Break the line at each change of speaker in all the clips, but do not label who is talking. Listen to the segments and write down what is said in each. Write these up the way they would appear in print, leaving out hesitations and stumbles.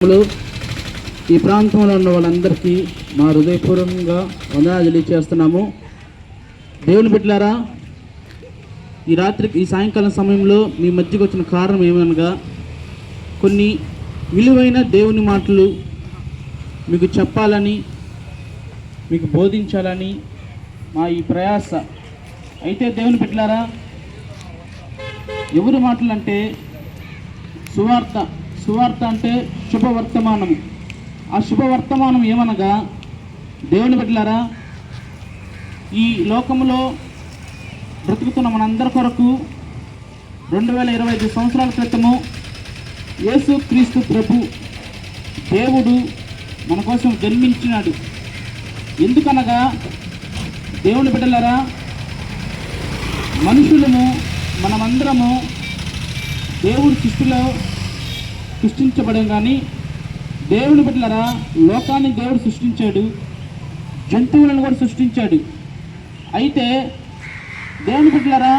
ఈ ప్రాంతంలో ఉన్న వాళ్ళందరికీ మా హృదయపూర్వకంగా వందనాలు తెలియజేస్తున్నాము. దేవుని బిడ్డలారా, ఈ సాయంకాలం సమయంలో మీ మధ్యకు వచ్చిన కారణం ఏమనగా కొన్ని విలువైన దేవుని మాటలు మీకు చెప్పాలని, మీకు బోధించాలని మా ఈ ప్రయాస. అయితే దేవుని బిడ్డలారా, ఎవరి మాటలు అంటే సువార్త అంటే శుభవర్తమానము. ఆ శుభవర్తమానం ఏమనగా, దేవుని బిడ్డలారా, ఈ లోకంలో బ్రతుకుతున్న మనందరి కొరకు 2025 సంవత్సరాల క్రితము యేసు క్రీస్తు ప్రభు దేవుడు మన కోసం జన్మించినాడు. ఎందుకనగా దేవుని బిడ్డలారా, మనుషులము మనమందరము దేవుడి సృష్టించబడం. కానీ దేవుని బిడ్డలారా, లోకాన్ని దేవుడు సృష్టించాడు, జంతువులను కూడా సృష్టించాడు. అయితే దేవుని బిడ్డలారా,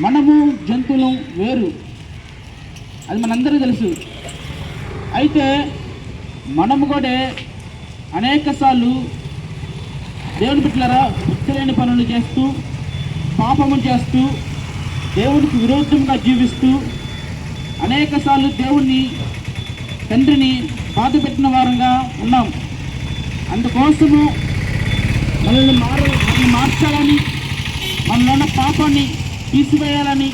మనము జంతువులు వేరు, అది మనందరికీ తెలుసు. అయితే మనము కూడా అనేక సార్లు దేవుని బిడ్డలారా బుద్ధిలేని పనులు చేస్తూ, పాపము చేస్తూ, దేవునికి విరోధంగా జీవిస్తూ అనేక సార్లు దేవుణ్ణి, తండ్రిని బాధ పెట్టిన వారంగా ఉన్నాం. అందుకోసము మనల్ని మార్చాలని, మనలో ఉన్న పాపాన్ని తీసివేయాలని,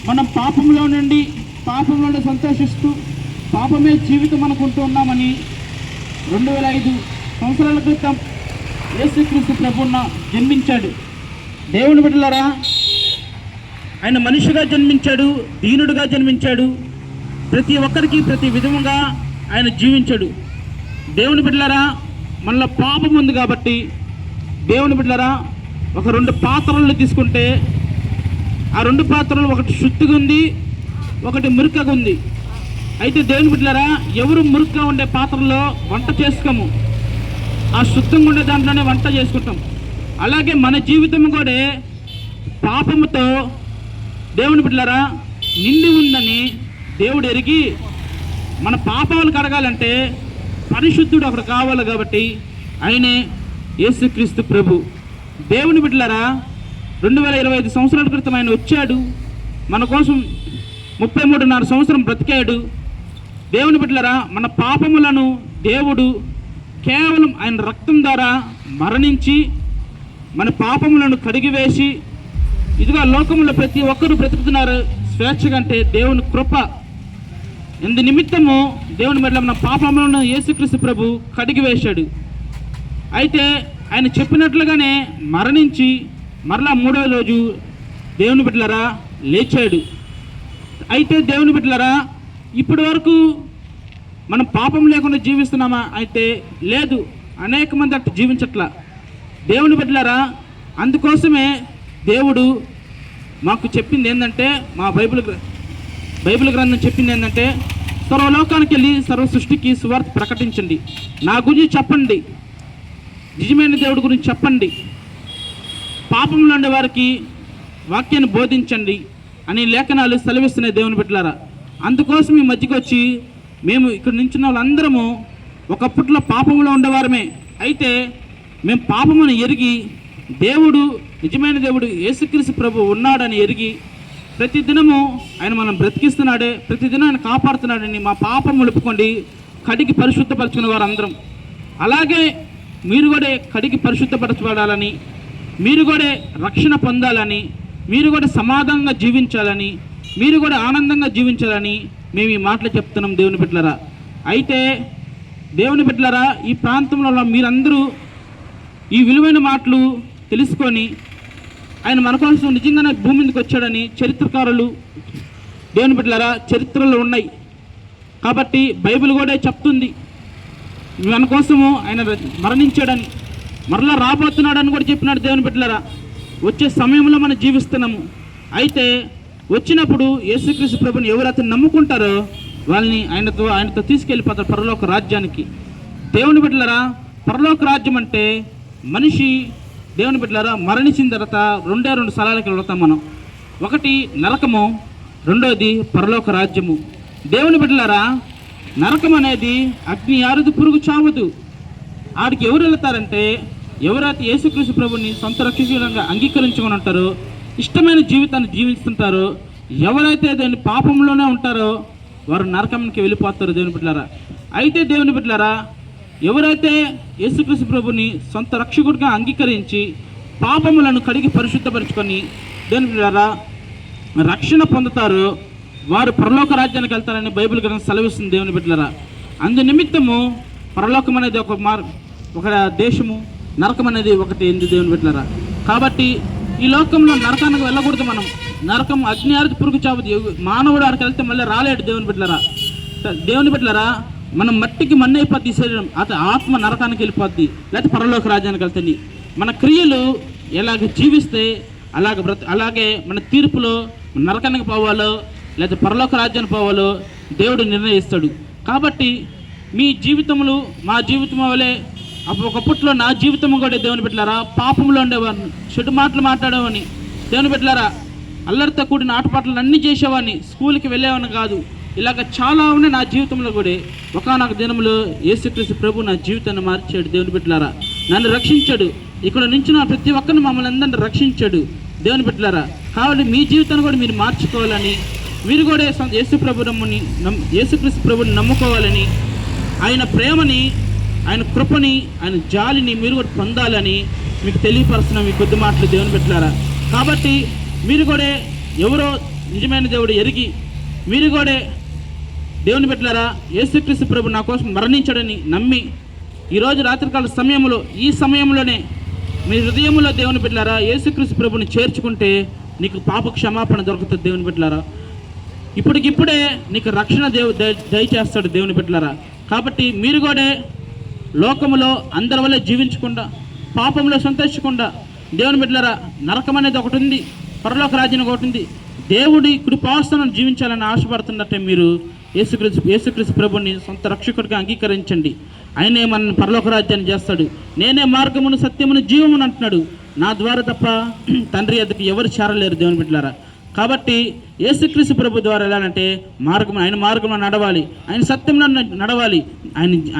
మనం పాపంలో సంతోషిస్తూ పాపమే జీవితం అనుకుంటూ ఉన్నామని 2005 సంవత్సరాల క్రితం యేసుక్రీస్తు ప్రభువున జన్మించాడు. దేవుని బిడ్డలారా, ఆయన మనిషిగా జన్మించాడు, దీనుడుగా జన్మించాడు, ప్రతి ఒక్కరికి ప్రతి విధముగా ఆయన జీవించాడు. దేవుని బిడ్డలారా, మనలో పాపం ఉంది కాబట్టి దేవుని బిడ్డలారా, ఒక 2 పాత్రలు తీసుకుంటే ఆ 2 పాత్రలు ఒకటి శుద్ధిగా ఉంది, ఒకటి మురికగా ఉంది. అయితే దేవుని బిడ్డలారా, ఎవరు మురికగా ఉండే పాత్రలో వంట చేసుకోము, ఆ శుద్ధంగా ఉండే దాంట్లోనే వంట చేసుకుంటాం. అలాగే మన జీవితం కూడా పాపముతో దేవుని బిడ్డలారా నిండి ఉందని దేవుడు ఎరిగి, మన పాపాలు కడగాలంటే పరిశుద్ధుడు ఒకడు కావాలి. కాబట్టి ఆయనే యేసుక్రీస్తు ప్రభు. దేవుని బిడ్డలారా, 2025 సంవత్సరాల క్రితం ఆయన వచ్చాడు, మన కోసం 33.5 సంవత్సరం బ్రతికాడు. దేవుని బిడ్డలారా, మన పాపములను దేవుడు కేవలం ఆయన రక్తం ద్వారా మరణించి మన పాపములను కడిగివేసి, ఇదిగో లోకంలో ప్రతి ఒక్కరూ బ్రతుకుతున్నారు స్వేచ్ఛగా అంటే దేవుని కృప. ఎందు నిమిత్తము దేవుని మెడల మన పాపములను యేసుక్రీస్తు ప్రభు కడిగివేశాడు. అయితే ఆయన చెప్పినట్లుగానే మరణించి మరలా 3వ రోజు దేవుని బిడ్డలారా లేచాడు. అయితే దేవుని బిడ్డలారా, ఇప్పటి వరకు మనం పాపం లేకుండా జీవిస్తున్నామా? అయితే లేదు, అనేక మంది అట్లా జీవించట్లా. దేవుని బిడ్డలారా, అందుకోసమే దేవుడు మాకు చెప్పింది ఏంటంటే, మా బైబిల్ గ్రంథం చెప్పింది ఏంటంటే, సర్వలోకానికి వెళ్ళి సర్వ సృష్టికి సువార్త ప్రకటించండి, నా గురించి చెప్పండి, నిజమైన దేవుడి గురించి చెప్పండి, పాపంలో ఉండే వారికి వాక్యాన్ని బోధించండి అని లేఖనాలు సెలవిస్తున్నాయి. దేవుని బిడ్డలారా, అందుకోసం ఈ మధ్యకి వచ్చి మేము ఇక్కడ నించున్న వాళ్ళందరము ఒకప్పట్లో పాపంలో ఉండేవారమే. అయితే మేము పాపమును ఎరిగి, దేవుడు నిజమైన దేవుడు యేసుక్రీస్తు ప్రభు ఉన్నాడని ఎరిగి, ప్రతిదినము ఆయన మనం బ్రతికిస్తున్నాడే, ప్రతిదినం ఆయన కాపాడుతున్నాడని మా పాపం ఒలుపుకోండి కడిగి పరిశుద్ధపరచుకునే వారు అందరం. అలాగే మీరు కూడా కడిగి పరిశుద్ధపరచబడాలని, మీరు కూడా రక్షణ పొందాలని, మీరు కూడా సమాధానంగా జీవించాలని, మీరు కూడా ఆనందంగా జీవించాలని మేము ఈ మాటలు చెప్తున్నాం. దేవుని బిడ్డలారా, అయితే దేవుని బిడ్డలారా, ఈ ప్రాంతంలో మీరందరూ ఈ విలువైన మాటలు తెలుసుకొని, ఆయన మన కోసం నిజంగానే భూమి మీదకి వచ్చాడని చరిత్రకారులు దేవుని బిడ్డలారా చరిత్రలో ఉన్నాయి. కాబట్టి బైబిల్ కూడా చెప్తుంది మన కోసము ఆయన మరణించాడని, మరలా రాబోతున్నాడని కూడా చెప్పినాడు. దేవుని బిడ్డలారా, వచ్చే సమయంలో మనం జీవిస్తున్నాము. అయితే వచ్చినప్పుడు యేసుక్రీస్తు ప్రభుని ఎవరైతే నమ్ముకుంటారో వాళ్ళని ఆయనతో తీసుకెళ్ళిపోతారు పరలోక రాజ్యానికి. దేవుని బిడ్డలారా, పరలోక రాజ్యం అంటే మనిషి దేవుని బిడ్డలారా మరణించిన తర్వాత 2 స్థలాలకు వెళ్తాం మనం. ఒకటి నరకము, రెండోది పరలోక రాజ్యము. దేవుని బిడ్డలారా, నరకం అనేది అగ్ని ఆరదు, పురుగు చావదు. ఆడికి ఎవరు వెళతారంటే ఎవరైతే యేసుక్రీస్తు ప్రభుని సొంత రక్షకుడిగా అంగీకరించుకొని ఉంటారో, ఇష్టమైన జీవితాన్ని జీవిస్తుంటారో, ఎవరైతే దాని పాపంలోనే ఉంటారో వారు నరకంకి వెళ్ళిపోతారు దేవుని బిడ్డలారా. అయితే దేవుని బిడ్డలారా, ఎవరైతే యేసుక్రీస్తు ప్రభుని సొంత రక్షకుడిగా అంగీకరించి పాపములను కడిగి పరిశుద్ధపరచుకొని దేవుని బిడ్డలారా రక్షణ పొందుతారో వారు పరలోక రాజ్యానికి వెళ్తారని బైబిల్ గ్రంథం సెలవిస్తుంది దేవుని బిడ్డలారా. అందు నిమిత్తము పరలోకం అనేది ఒక దేశము, నరకం అనేది ఒకటి ఎందు దేవుని బిడ్డలారా. కాబట్టి ఈ లోకంలో నరకానికి వెళ్ళకూడదు. మనం నరకం అగ్ని ఆరదు, పురుగు చావదు. మానవుడు ఆడికి వెళ్తే మళ్ళీ రాలేడు దేవుని బిడ్డలారా. దేవుని బిడ్డలారా, మనం మట్టికి మన్ను అయిపోద్ది శరీరం, అది ఆత్మ నరకానికి వెళ్ళిపోద్ది, లేకపోతే పరలోక రాజ్యానికి వెళ్తుంది. మన క్రియలు ఎలాగ జీవిస్తే అలాగే మన తీర్పులో నరకానికి పోవాలో లేదా పరలోక రాజ్యానికి పోవాలో దేవుడు నిర్ణయిస్తాడు. కాబట్టి మీ జీవితములు మా జీవితం వలె ఒకప్పట్లో నా జీవితం కూడా దేవుని బిడ్డలారా పాపంలో ఉండేవాడిని, చెడు మాటలు మాట్లాడేవాడిని, దేవుని బిడ్డలారా అల్లరితో కూడిన ఆటపాటలు అన్నీ చేసేవాడిని, స్కూల్కి వెళ్ళేవాడిని కాదు. ఇలాగ చాలా ఉన్నాయి నా జీవితంలో కూడా. ఒకానొక దినంలో యేసుక్రీస్తు ప్రభు నా జీవితాన్ని మార్చాడు దేవుని బిడ్డలారా. నన్ను రక్షించాడు. ఇక్కడ నుంచి నా ప్రతి ఒక్కరిని మమ్మల్ని అందరినీ రక్షించాడు దేవుని బిడ్డలారా. కాబట్టి మీ జీవితాన్ని కూడా మీరు మార్చుకోవాలని, మీరు కూడా యేసుక్రీస్తు ప్రభుని నమ్ముకోవాలని, ఆయన ప్రేమని, ఆయన కృపని, ఆయన జాలిని మీరు కూడా పొందాలని మీకు తెలియపరుస్తున్న మీ కొద్ది మాటలు దేవుని బిడ్డలారా. కాబట్టి మీరు కూడా ఎవరో నిజమైన దేవుడు ఎరిగి మీరు కూడా దేవుని బిడ్డలారా యేసుక్రీస్తు ప్రభు నా కోసం మరణించాడని నమ్మి ఈరోజు రాత్రికాల సమయంలో ఈ సమయంలోనే మీ హృదయంలో దేవుని బిడ్డలారా యేసుక్రీస్తు ప్రభుని చేర్చుకుంటే నీకు పాప క్షమాపణ దొరుకుతుంది దేవుని బిడ్డలారా. ఇప్పటికిప్పుడే నీకు రక్షణ దయచేస్తాడు దేవుని బిడ్డలారా. కాబట్టి మీరు కూడా లోకములో అందరి వల్ల జీవించకుండా, పాపంలో సంతోషించకుండా దేవుని బిడ్డలారా నరకం అనేది ఒకటి ఉంది, పరలోక రాజ్యం ఒకటి ఉంది. దేవుడి కృపాసనం జీవించాలని ఆశపడుతున్నట్టే మీరు యేసుక్రీస్తు ప్రభుని సొంత రక్షకుడిగా అంగీకరించండి. ఆయనే మన పరలోక రాజ్యాన్ని చేస్తాడు. నేనే మార్గమును, సత్యమును, జీవమును అంటున్నాడు. నా ద్వారా తప్ప తండ్రి ఎదుకు ఎవరు చేరలేరు దేవుని బిడ్డలారా. కాబట్టి యేసుక్రీస్తు ప్రభు ద్వారా ఎలానంటే ఆయన మార్గంలో నడవాలి, ఆయన సత్యంలో నడవాలి,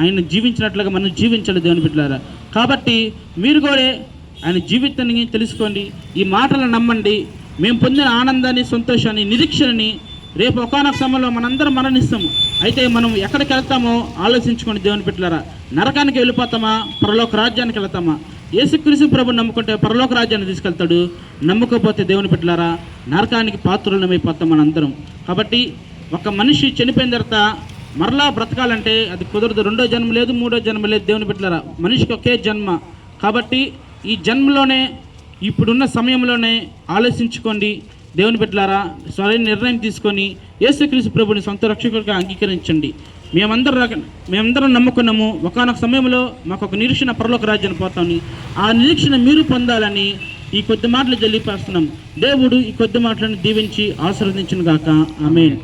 ఆయన జీవించినట్లుగా మనం జీవించాలి దేవుని బిడ్డలారా. కాబట్టి మీరు కూడా ఆయన జీవితాన్ని తెలుసుకోండి, ఈ మాటలను నమ్మండి. మేము పొందిన ఆనందాన్ని, సంతోషాన్ని, నిరీక్షణని రేపు ఒకానొక సమయంలో మనందరం మరణిస్తాము. అయితే మనం ఎక్కడికి వెళ్తామో ఆలోచించుకోండి దేవుని బిడ్డలారా. నరకానికి వెళ్ళిపోతామా, పరలోక రాజ్యానికి వెళ్తామా? యేసుక్రీస్తు ప్రభుని నమ్ముకుంటే పరలోక రాజ్యాన్ని తీసుకెళ్తాడు, నమ్ముకోపోతే దేవుని బిడ్డలారా నరకానికి పాత్రులమైపోతాం మనందరం. కాబట్టి ఒక మనిషి చనిపోయిన తర్వాత మరలా బ్రతకాలంటే అది కుదరదు. రెండో జన్మ లేదు, మూడో జన్మ లేదు దేవుని బిడ్డలారా. మనిషికి ఒకే జన్మ. కాబట్టి ఈ జన్మలోనే, ఇప్పుడున్న సమయంలోనే ఆలోచించుకోండి దేవుని బిడ్డలారా. సరైన నిర్ణయం తీసుకొని యేసుక్రీస్తు ప్రభుని సొంత రక్షకుడిగా అంగీకరించండి. మేమందరం నమ్ముకున్నాము, ఒకానొక సమయంలో మాకు ఒక నిరీక్షణ పరలోక రాజ్యాన్ని పోతామని. ఆ నిరీక్షణ మీరు పొందాలని ఈ కొద్ది మాటలు తెలియపరుస్తున్నాం. దేవుడు ఈ కొద్ది మాటలను దీవించి ఆశీర్వదించును గాక. ఆమేన్.